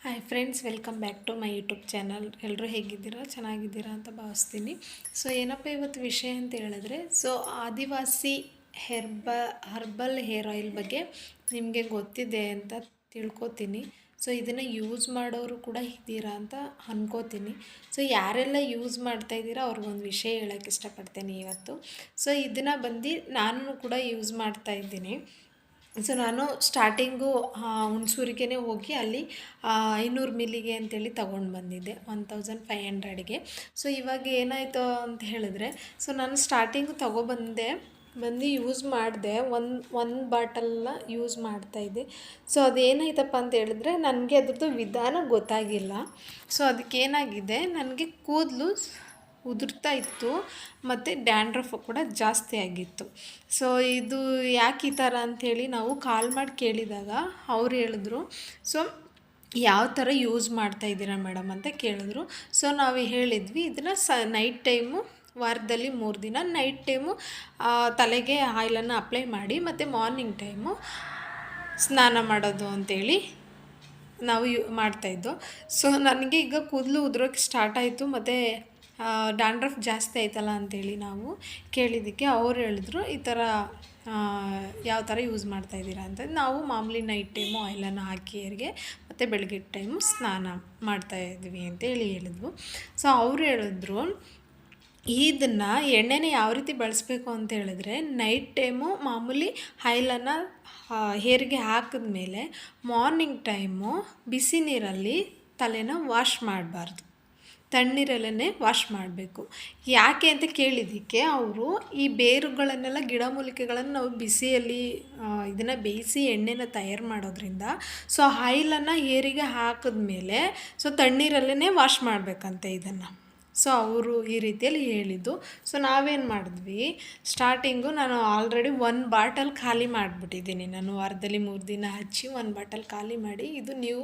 Hi friends, welcome back to my YouTube channel. ಎಲ್ಲರೂ ಹೇಗಿದ್ದೀರಾ? ಚೆನ್ನಾಗಿದ್ದೀರಾ ಅಂತ ಭಾವಿಸ್ತೀನಿ. ಸೊ ಏನಪ್ಪ ಇವತ್ತು ವಿಷಯ ಅಂತ ಹೇಳಿದ್ರೆ, ಸೊ ಆದಿವಾಸಿ ಹರ್ಬಲ್ ಹೇರ್ ಆಯಿಲ್ ಬಗ್ಗೆ ನಿಮಗೆ ಗೊತ್ತಿದೆ ಅಂತ ತಿಳ್ಕೊತೀನಿ. ಸೊ ಇದನ್ನು ಯೂಸ್ ಮಾಡೋರು ಕೂಡ ಇದ್ದೀರಾ ಅಂತ ಅನ್ಕೋತೀನಿ. ಸೊ ಯಾರೆಲ್ಲ ಯೂಸ್ ಮಾಡ್ತಾಯಿದ್ದೀರಾ ಅವ್ರಿಗೊಂದು ವಿಷಯ ಹೇಳೋಕ್ಕೆ ಇಷ್ಟಪಡ್ತೀನಿ ಇವತ್ತು. ಸೊ ಇದನ್ನು ಬಂದು ನಾನು ಕೂಡ ಯೂಸ್ ಮಾಡ್ತಾಯಿದ್ದೀನಿ. ಸೊ ನಾನು ಸ್ಟಾರ್ಟಿಂಗು ಹುಣಸೂರಿಗೇ ಹೋಗಿ ಅಲ್ಲಿ 500 ಮಿಲಿಗೆ ಅಂತೇಳಿ ತೊಗೊಂಡು ಬಂದಿದ್ದೆ 1500ಗೆ. ಸೊ ಇವಾಗ ಏನಾಯಿತು ಅಂತ ಹೇಳಿದ್ರೆ, ಸೊ ನಾನು ಸ್ಟಾರ್ಟಿಂಗು ಬಂದು ಯೂಸ್ ಮಾಡಿದೆ. ಒಂದು ಬಾಟಲ್ನ ಯೂಸ್ ಮಾಡ್ತಾಯಿದ್ದೆ. ಸೊ ಅದೇನಾಯ್ತಪ್ಪ ಅಂತ ಹೇಳಿದ್ರೆ, ನನಗೆ ಅದ್ರದ್ದು ವಿಧಾನ ಗೊತ್ತಾಗಿಲ್ಲ. ಸೊ ಅದಕ್ಕೇನಾಗಿದೆ, ನನಗೆ ಕೂದಲು ಉದುರ್ತಾ ಇತ್ತು ಮತ್ತು ಡ್ಯಾಂಡ್ರಫ್ ಕೂಡ ಜಾಸ್ತಿ ಆಗಿತ್ತು. ಸೊ ಇದು ಯಾಕೆ ಈ ಥರ ಅಂಥೇಳಿ ನಾವು ಕಾಲ್ ಮಾಡಿ ಕೇಳಿದಾಗ ಅವ್ರು ಹೇಳಿದ್ರು, ಸೊ ಯಾವ ಥರ ಯೂಸ್ ಮಾಡ್ತಾಯಿದ್ದೀರಾ ಮೇಡಮ್ ಅಂತ ಕೇಳಿದ್ರು. ಸೊ ನಾವು ಹೇಳಿದ್ವಿ, ಇದನ್ನು ನೈಟ್ ಟೈಮು ವಾರದಲ್ಲಿ 3 ದಿನ ನೈಟ್ ಟೈಮು ತಲೆಗೆ ಆಯಿಲನ್ನು ಅಪ್ಲೈ ಮಾಡಿ ಮತ್ತು ಮಾರ್ನಿಂಗ್ ಟೈಮು ಸ್ನಾನ ಮಾಡೋದು ಅಂಥೇಳಿ ನಾವು ಮಾಡ್ತಾಯಿದ್ದು. ಸೊ ನನಗೆ ಈಗ ಕೂದಲು ಉದುರೋಕ್ಕೆ ಸ್ಟಾರ್ಟ್ ಆಯಿತು ಮತ್ತು ಡ್ಯಾಂಡ್ರಫ್ ಜಾಸ್ತಿ ಆಯ್ತಲ್ಲ ಅಂಥೇಳಿ ನಾವು ಕೇಳಿದ್ದಕ್ಕೆ ಅವ್ರು ಹೇಳಿದ್ರು, ಈ ಥರ ಯಾವ ಥರ ಯೂಸ್ ಮಾಡ್ತಾಯಿದ್ದೀರಾ ಅಂತ. ನಾವು ಮಾಮೂಲಿ ನೈಟ್ ಟೈಮು ಆಯಿಲನ್ನು ಹಾಕಿ ಹೇರ್ಗೆ ಮತ್ತು ಬೆಳಗ್ಗೆ ಟೈಮು ಸ್ನಾನ ಮಾಡ್ತಾಯಿದ್ವಿ ಅಂತೇಳಿ ಹೇಳಿದ್ವು. ಸೊ ಅವ್ರು ಹೇಳಿದ್ರು, ಇದನ್ನು ಎಣ್ಣೆನ ಯಾವ ರೀತಿ ಬಳಸಬೇಕು ಅಂತ ಹೇಳಿದ್ರೆ, ನೈಟ್ ಟೈಮು ಮಾಮೂಲಿ ಆಯಿಲನ್ನು ಹೇರಿಗೆ ಹಾಕಿದ್ಮೇಲೆ ಮಾರ್ನಿಂಗ್ ಟೈಮು ಬಿಸಿ ನೀರಲ್ಲಿ ತಲೆನ ವಾಶ್ ಮಾಡಬಾರ್ದು, ತಣ್ಣೀರಲ್ಲೇ ವಾಶ್ ಮಾಡಬೇಕು. ಯಾಕೆ ಅಂತ ಕೇಳಿದ್ದಕ್ಕೆ ಅವರು, ಈ ಬೇರುಗಳನ್ನೆಲ್ಲ ಗಿಡಮೂಲಿಕೆಗಳನ್ನು ನಾವು ಬಿಸಿಯಲ್ಲಿ ಇದನ್ನು ಬೇಯಿಸಿ ಎಣ್ಣೆನ ತಯಾರು ಮಾಡೋದ್ರಿಂದ ಸೊ ಆಯಿಲನ್ನು ಹೇರಿಗೆ ಹಾಕಿದ್ಮೇಲೆ ಸೊ ತಣ್ಣೀರಲ್ಲೇ ವಾಶ್ ಮಾಡಬೇಕಂತೆ ಇದನ್ನು. ಸೊ ಅವರು ಈ ರೀತಿಯಲ್ಲಿ ಹೇಳಿದ್ದು. ಸೊ ನಾವೇನು ಮಾಡಿದ್ವಿ, ಸ್ಟಾರ್ಟಿಂಗು ನಾನು ಆಲ್ರೆಡಿ 1 ಬಾಟಲ್ ಖಾಲಿ ಮಾಡಿಬಿಟ್ಟಿದ್ದೀನಿ. ನಾನು ವಾರದಲ್ಲಿ 3 ದಿನ ಹಚ್ಚಿ 1 ಬಾಟಲ್ ಖಾಲಿ ಮಾಡಿ, ಇದು ನೀವು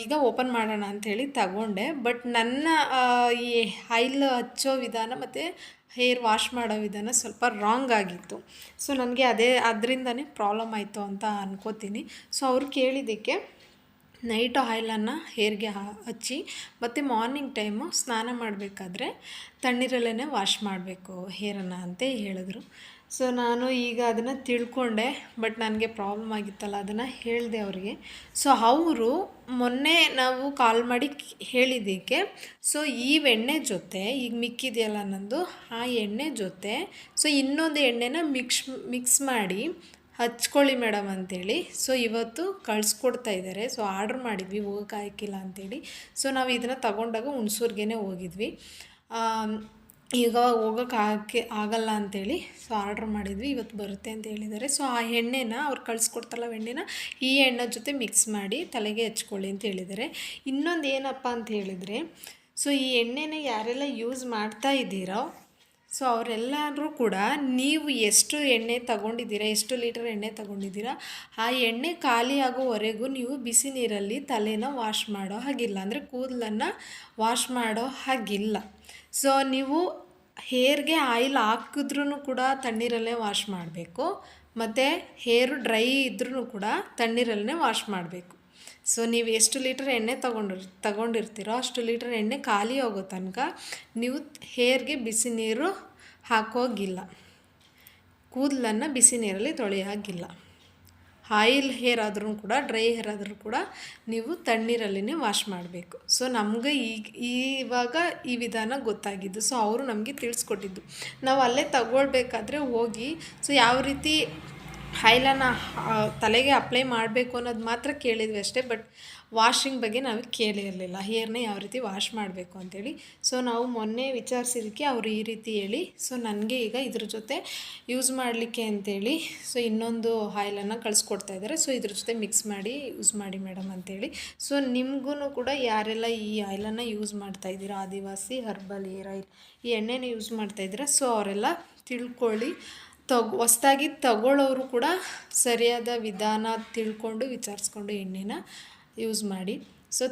ಈಗ ಓಪನ್ ಮಾಡೋಣ ಅಂಥೇಳಿ ತಗೊಂಡೆ. ಬಟ್ ನನ್ನ ಈ ಆಯಿಲ್ ಹಚ್ಚೋ ವಿಧಾನ ಮತ್ತು ಹೇರ್ ವಾಶ್ ಮಾಡೋ ವಿಧಾನ ಸ್ವಲ್ಪ ರಾಂಗ್ ಆಗಿತ್ತು. ಸೊ ನನಗೆ ಅದರಿಂದನೇ ಪ್ರಾಬ್ಲಮ್ ಆಯಿತು ಅಂತ ಅನ್ಕೋತೀನಿ. ಸೊ ಅವ್ರು ಕೇಳಿದ್ದಕ್ಕೆ ನೈಟ್ ಆಯಿಲನ್ನು ಹೇರ್ಗೆ ಹಚ್ಚಿ ಮತ್ತು ಮಾರ್ನಿಂಗ್ ಟೈಮು ಸ್ನಾನ ಮಾಡಬೇಕಾದ್ರೆ ತಣ್ಣೀರಲ್ಲೇ ವಾಶ್ ಮಾಡಬೇಕು ಹೇರನ್ನು ಅಂತ ಹೇಳಿದ್ರು. ಸೊ ನಾನು ಈಗ ಅದನ್ನು ತಿಳ್ಕೊಂಡೆ, ಬಟ್ ನನಗೆ ಪ್ರಾಬ್ಲಮ್ ಆಗಿತ್ತಲ್ಲ ಅದನ್ನು ಹೇಳಿದೆ ಅವರಿಗೆ. ಸೊ ಅವರು ಮೊನ್ನೆ ನಾವು ಕಾಲ್ ಮಾಡಿ ಹೇಳಿದ್ದಕ್ಕೆ, ಸೊ ಈ ಎಣ್ಣೆ ಜೊತೆ ಈಗ ಮಿಕ್ಕಿದೆಯಲ್ಲ ನಂದು, ಆ ಎಣ್ಣೆ ಜೊತೆ ಸೊ ಇನ್ನೊಂದು ಎಣ್ಣೆನ ಮಿಕ್ಸ್ ಮಾಡಿ ಹಚ್ಕೊಳ್ಳಿ ಮೇಡಮ್ ಅಂಥೇಳಿ ಸೊ ಇವತ್ತು ಕಳಿಸ್ಕೊಡ್ತಾ ಇದ್ದಾರೆ. ಸೊ ಆರ್ಡ್ರ್ ಮಾಡಿದ್ವಿ, ಹೋಗೋಕೆ ಆಗಿಲ್ಲ ಅಂಥೇಳಿ. ಸೊ ನಾವು ಇದನ್ನು ತಗೊಂಡಾಗ ಹುಣಸೂರ್ಗೇ ಹೋಗಿದ್ವಿ. ಈಗ ಹೋಗೋಕೆ ಆಗಲ್ಲ ಅಂಥೇಳಿ ಸೊ ಆರ್ಡ್ರ್ ಮಾಡಿದ್ವಿ, ಇವತ್ತು ಬರುತ್ತೆ ಅಂತ ಹೇಳಿದ್ದಾರೆ. ಸೊ ಆ ಎಣ್ಣೆನ ಅವ್ರು ಕಳಿಸ್ಕೊಡ್ತಾರಲ್ಲ ಎಣ್ಣೆನ ಈ ಎಣ್ಣೆ ಜೊತೆ ಮಿಕ್ಸ್ ಮಾಡಿ ತಲೆಗೆ ಹಚ್ಕೊಳ್ಳಿ ಅಂತ ಹೇಳಿದ್ದಾರೆ. ಇನ್ನೊಂದು ಏನಪ್ಪ ಅಂತ ಹೇಳಿದರೆ, ಸೊ ಈ ಎಣ್ಣೆನ ಯಾರೆಲ್ಲ ಯೂಸ್ ಮಾಡ್ತಾ ಇದ್ದೀರೋ ಸೊ ಅವರೆಲ್ಲರೂ ಕೂಡ ನೀವು ಎಷ್ಟು ಎಣ್ಣೆ ತಗೊಂಡಿದ್ದೀರಾ, ಎಷ್ಟು ಲೀಟರ್ ಎಣ್ಣೆ ತಗೊಂಡಿದ್ದೀರಾ, ಆ ಎಣ್ಣೆ ಖಾಲಿ ಆಗೋವರೆಗೂ ನೀವು ಬಿಸಿ ನೀರಲ್ಲಿ ತಲೆನ ವಾಶ್ ಮಾಡೋ ಹಾಗಿಲ್ಲ, ಅಂದರೆ ಕೂದಲನ್ನು ವಾಶ್ ಮಾಡೋ ಹಾಗಿಲ್ಲ. ಸೊ ನೀವು ಹೇರ್ಗೆ ಆಯಿಲ್ ಹಾಕಿದ್ರೂ ಕೂಡ ತಣ್ಣೀರಲ್ಲೇ ವಾಶ್ ಮಾಡಬೇಕು, ಮತ್ತು ಹೇರು ಡ್ರೈ ಇದ್ರೂ ಕೂಡ ತಣ್ಣೀರಲ್ಲೇ ವಾಶ್ ಮಾಡಬೇಕು. ಸೊ ನೀವು ಎಷ್ಟು ಲೀಟರ್ ಎಣ್ಣೆ ತಗೊಂಡಿರ್ತೀರೋ ಅಷ್ಟು ಲೀಟರ್ ಎಣ್ಣೆ ಖಾಲಿ ಹೋಗೋ ತನಕ ನೀವು ಹೇರ್ಗೆ ಬಿಸಿ ನೀರು ಹಾಕೋಗಿಲ್ಲ, ಕೂದಲನ್ನು ಬಿಸಿ ನೀರಲ್ಲಿ ತೊಳೆಯೋಗಿಲ್ಲ. ಆಯಿಲ್ ಹೇರ್ ಆದ್ರೂ ಕೂಡ ಡ್ರೈ ಹೇರ್ ಆದರೂ ಕೂಡ ನೀವು ತಣ್ಣೀರಲ್ಲೇ ವಾಶ್ ಮಾಡಬೇಕು. ಸೊ ನಮಗೆ ಇವಾಗ ಈ ವಿಧಾನ ಗೊತ್ತಾಗಿದ್ದು. ಸೊ ಅವರು ನಮಗೆ ತಿಳಿಸ್ಕೊಟ್ಟಿದ್ದು. ನಾವು ಅಲ್ಲೇ ತಗೊಳ್ಬೇಕಾದ್ರೆ ಹೋಗಿ ಸೊ ಯಾವ ರೀತಿ ಆಯಿಲನ್ನು ತಲೆಗೆ ಅಪ್ಲೈ ಮಾಡಬೇಕು ಅನ್ನೋದು ಮಾತ್ರ ಕೇಳಿದ್ವಿ ಅಷ್ಟೇ. ಬಟ್ ವಾಷಿಂಗ್ ಬಗ್ಗೆ ನಾವು ಕೇಳಿರಲಿಲ್ಲ, ಹೇರ್ನ ಯಾವ ರೀತಿ ವಾಶ್ ಮಾಡಬೇಕು ಅಂಥೇಳಿ. ಸೊ ನಾವು ಮೊನ್ನೆ ವಿಚಾರಿಸಿದ್ದಕ್ಕೆ ಅವರು ಈ ರೀತಿ ಹೇಳಿ, ಸೊ ನನಗೆ ಈಗ ಇದ್ರ ಜೊತೆ ಯೂಸ್ ಮಾಡಲಿಕ್ಕೆ ಅಂಥೇಳಿ ಸೊ ಇನ್ನೊಂದು ಆಯಿಲನ್ನು ಕಳಿಸ್ಕೊಡ್ತಾ ಇದ್ದಾರೆ. ಸೊ ಇದ್ರ ಜೊತೆ ಮಿಕ್ಸ್ ಮಾಡಿ ಯೂಸ್ ಮಾಡಿ ಮೇಡಮ್ ಅಂಥೇಳಿ. ಸೊ ನಿಮಗೂ ಕೂಡ ಯಾರೆಲ್ಲ ಈ ಆಯಿಲನ್ನು ಯೂಸ್ ಮಾಡ್ತಾಯಿದ್ದೀರಾ, ಆದಿವಾಸಿ ಹರ್ಬಲ್ ಹೇರ್ ಆಯಿಲ್ ಈ ಎಣ್ಣೆನ ಯೂಸ್ ಮಾಡ್ತಾಯಿದ್ದೀರಾ, ಸೊ ಅವರೆಲ್ಲ ತಿಳ್ಕೊಳ್ಳಿ. ಹೊಸ್ದಾಗಿ ತಗೊಳ್ಳೋರು ಕೂಡ ಸರಿಯಾದ ವಿಧಾನ ತಿಳ್ಕೊಂಡು ವಿಚಾರಿಸ್ಕೊಂಡು ಎಣ್ಣೆನ ಯೂಸ್ ಮಾಡಿ. ಸೊ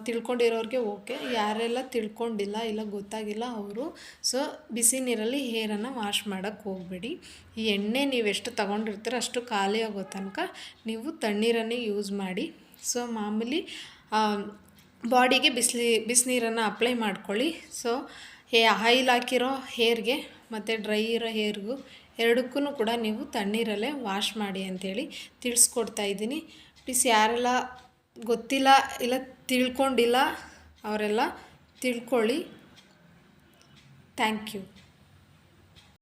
ತಿಳ್ಕೊಂಡಿರೋರಿಗೆ ಓಕೆ, ಯಾರೆಲ್ಲ ತಿಳ್ಕೊಂಡಿಲ್ಲ ಇಲ್ಲ ಗೊತ್ತಾಗಿಲ್ಲ ಅವರು ಸೊ ಬಿಸಿ ನೀರಲ್ಲಿ ಹೇರನ್ನು ವಾಶ್ ಮಾಡೋಕ್ಕೆ ಹೋಗಬೇಡಿ. ಈ ಎಣ್ಣೆ ನೀವೆಷ್ಟು ತಗೊಂಡಿರ್ತೀರೋ ಅಷ್ಟು ಖಾಲಿ ಆಗೋ ತನಕ ನೀವು ತಣ್ಣೀರನ್ನೇ ಯೂಸ್ ಮಾಡಿ ಸೊ ಮಾಮೂಲಿ ಬಾಡಿಗೆ ಬಿಸಿನೀರನ್ನು ಅಪ್ಲೈ ಮಾಡ್ಕೊಳ್ಳಿ. ಸೊ ಆಯಿಲ್ ಹಾಕಿರೋ ಹೇರ್ಗೆ ಮತ್ತು ಡ್ರೈ ಇರೋ ಹೇರ್ಗೂ ಎರಡಕ್ಕೂ ಕೂಡ ನೀವು ತಣ್ಣೀರಲ್ಲೇ ವಾಶ್ ಮಾಡಿ ಅಂಥೇಳಿ ತಿಳಿಸ್ಕೊಡ್ತಾ ಇದ್ದೀನಿ. ಪ್ಲೀಸ್ ಯಾರೆಲ್ಲ ಗೊತ್ತಿಲ್ಲ ಇಲ್ಲ ತಿಳ್ಕೊಂಡಿಲ್ಲ ಅವರೆಲ್ಲ ತಿಳ್ಕೊಳ್ಳಿ. Thank you.